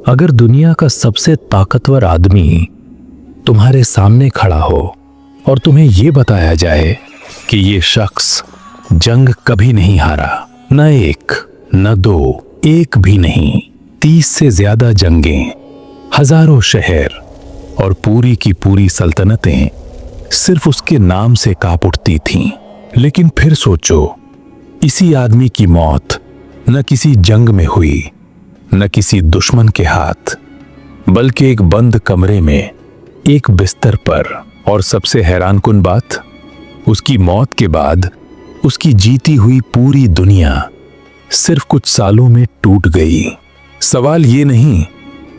अगर दुनिया का सबसे ताकतवर आदमी तुम्हारे सामने खड़ा हो और तुम्हें यह बताया जाए कि ये शख्स जंग कभी नहीं हारा, न एक न दो, एक भी नहीं, 30 से ज्यादा जंगें, हजारों शहर और पूरी की पूरी सल्तनतें सिर्फ उसके नाम से कांप उठती थीं। लेकिन फिर सोचो, इसी आदमी की मौत न किसी जंग में हुई, न किसी दुश्मन के हाथ, बल्कि एक बंद कमरे में, एक बिस्तर पर। और सबसे हैरानकुन बात, उसकी मौत के बाद उसकी जीती हुई पूरी दुनिया सिर्फ कुछ सालों में टूट गई। सवाल ये नहीं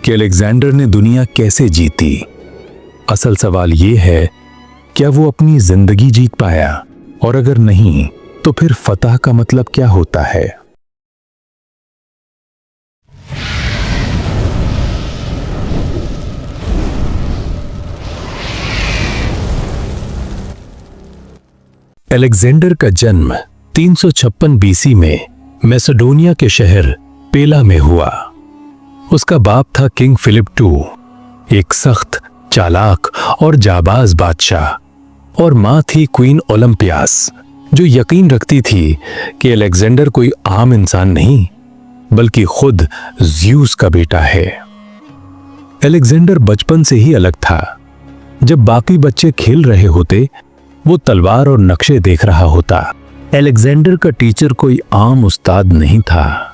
कि अलेक्जेंडर ने दुनिया कैसे जीती, असल सवाल ये है, क्या वो अपनी जिंदगी जीत पाया? और अगर नहीं, तो फिर फतह का मतलब क्या होता है? अलेक्जेंडर का जन्म 356 बीसी में मैसेडोनिया के शहर पेला में हुआ। उसका बाप था किंग फिलिप II, एक सख्त, चालाक और जाबाज बादशाह, और मां थी क्वीन ओलंपियास, जो यकीन रखती थी कि अलेक्जेंडर कोई आम इंसान नहीं, बल्कि खुद ज़्यूस का बेटा है। अलेक्जेंडर बचपन से ही अलग था। जब बाकी बच्चे खेल रहे होते, वो तलवार और नक्शे देख रहा होता। अलेक्जेंडर का टीचर कोई आम उस्ताद नहीं था,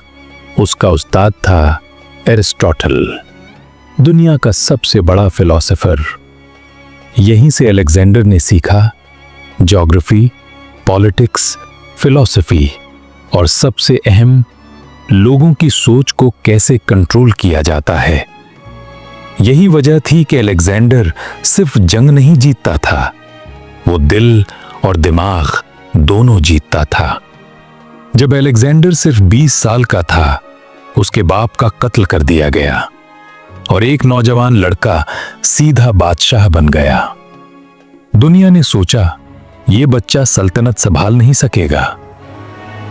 उसका उस्ताद था एरिस्टोटल, दुनिया का सबसे बड़ा फिलोसोफर। यहीं से अलेक्जेंडर ने सीखा ज्योग्राफी, पॉलिटिक्स, फिलॉसफी और सबसे अहम, लोगों की सोच को कैसे कंट्रोल किया जाता है। यही वजह थी कि अलेक्जेंडर सिर्फ जंग नहीं जीतता था, वो दिल और दिमाग दोनों जीतता था। जब अलेक्जेंडर सिर्फ 20 साल का था, उसके बाप का कत्ल कर दिया गया और एक नौजवान लड़का सीधा बादशाह बन गया। दुनिया ने सोचा ये बच्चा सल्तनत संभाल नहीं सकेगा,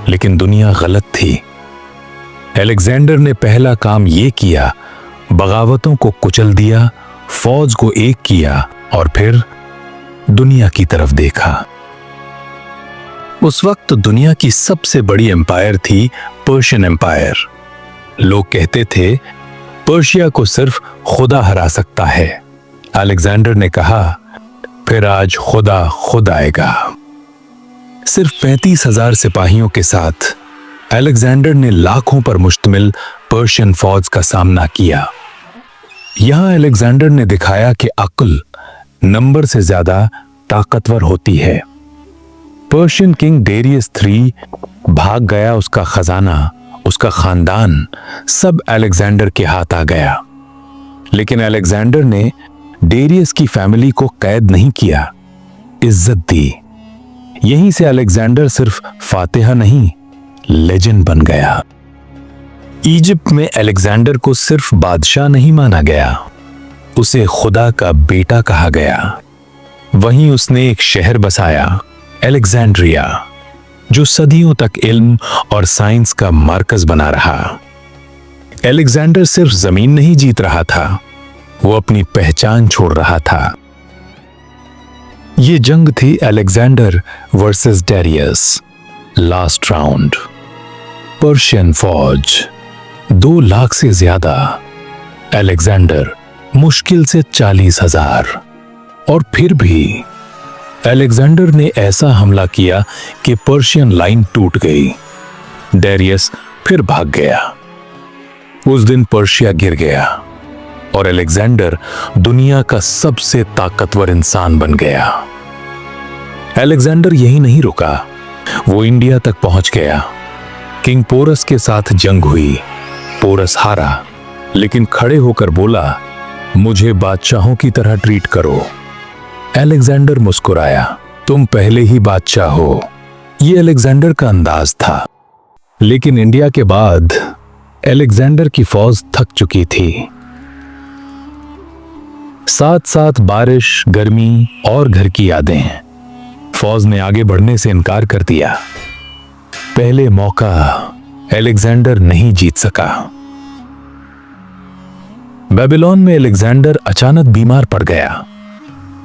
लेकिन दुनिया गलत थी। अलेक्जेंडर ने पहला काम यह किया, बगावतों को कुचल दिया, फौज को एक किया और फिर दुनिया की तरफ देखा। उस वक्त दुनिया की सबसे बड़ी एम्पायर थी पर्शियन एम्पायर। लोग कहते थे पर्शिया को सिर्फ खुदा हरा सकता है। अलेक्जेंडर ने कहा, फिर आज खुदा खुद आएगा। सिर्फ 35,000 सिपाहियों के साथ अलेक्जेंडर ने लाखों पर मुश्तमिल पर्शियन फौज का सामना किया। यहां अलेक्जेंडर ने दिखाया कि अक्ल नंबर से ज्यादा ताकतवर होती है। पर्शियन किंग डेरियस III भाग गया, उसका खजाना, उसका खानदान सब अलेक्जेंडर के हाथ आ गया। लेकिन अलेक्जेंडर ने डेरियस की फैमिली को कैद नहीं किया, इज्जत दी। यहीं से अलेक्जेंडर सिर्फ फातिहा नहीं, लेजेंड बन गया। इजिप्ट में अलेक्जेंडर को सिर्फ बादशाह नहीं माना गया, उसे खुदा का बेटा कहा गया। वहीं उसने एक शहर बसाया, अलेक्जेंड्रिया, जो सदियों तक इल्म और साइंस का मरकज बना रहा। अलेक्जेंडर सिर्फ जमीन नहीं जीत रहा था, वो अपनी पहचान छोड़ रहा था। ये जंग थी Alexander versus Darius, last round. Persian फौज 2 लाख से ज्यादा, अलेक्जेंडर मुश्किल से 40,000। और फिर भी अलेक्जेंडर ने ऐसा हमला किया कि पर्शियन लाइन टूट गई। डेरियस फिर भाग गया। उस दिन पर्शिया गिर गया और अलेक्जेंडर दुनिया का सबसे ताकतवर इंसान बन गया। अलेक्जेंडर यही नहीं रुका, वो इंडिया तक पहुंच गया। किंग पोरस के साथ जंग हुई, पोरस हारा, लेकिन खड़े होकर बोला, मुझे बादशाहों की तरह ट्रीट करो। अलेक्जेंडर मुस्कुराया, तुम पहले ही बादशाह हो। यह अलेक्जेंडर का अंदाज था। लेकिन इंडिया के बाद अलेक्जेंडर की फौज थक चुकी थी। साथ साथ बारिश, गर्मी और घर की यादें। फौज ने आगे बढ़ने से इनकार कर दिया। पहले मौका अलेक्जेंडर नहीं जीत सका। बेबीलोन में अलेक्जेंडर अचानक बीमार पड़ गया।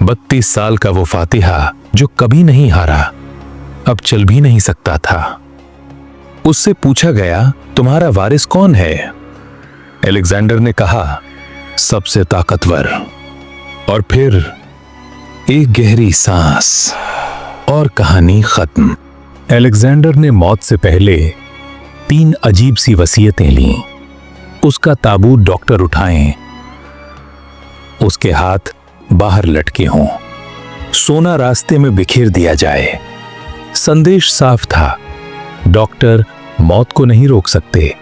32 साल का वो फातिहा जो कभी नहीं हारा, अब चल भी नहीं सकता था। उससे पूछा गया, तुम्हारा वारिस कौन है? अलेक्जेंडर ने कहा, सबसे ताकतवर। और फिर एक गहरी सांस और कहानी खत्म। अलेक्जेंडर ने मौत से पहले 3 अजीब सी वसीयतें लीं। उसका ताबूत डॉक्टर उठाएं, उसके हाथ बाहर लटके हों, सोना रास्ते में बिखेर दिया जाए। संदेश साफ था, डॉक्टर मौत को नहीं रोक सकते,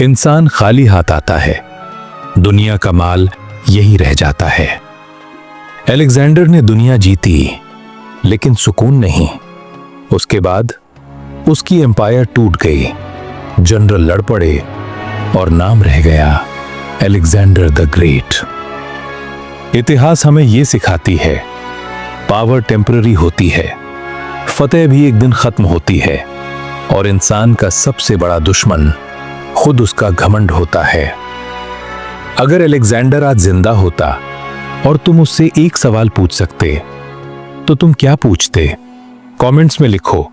इंसान खाली हाथ आता है, दुनिया का माल यही रह जाता है। अलेक्जेंडर ने दुनिया जीती, लेकिन सुकून नहीं। उसके बाद उसकी एम्पायर टूट गई, जनरल लड़ पड़े और नाम रह गया अलेक्जेंडर द ग्रेट। इतिहास हमें यह सिखाती है, पावर टेम्पररी होती है, फतेह भी एक दिन खत्म होती है, और इंसान का सबसे बड़ा दुश्मन खुद उसका घमंड होता है। अगर अलेक्जेंडर आज जिंदा होता और तुम उससे एक सवाल पूछ सकते, तो तुम क्या पूछते? कमेंट्स में लिखो,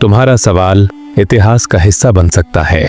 तुम्हारा सवाल इतिहास का हिस्सा बन सकता है।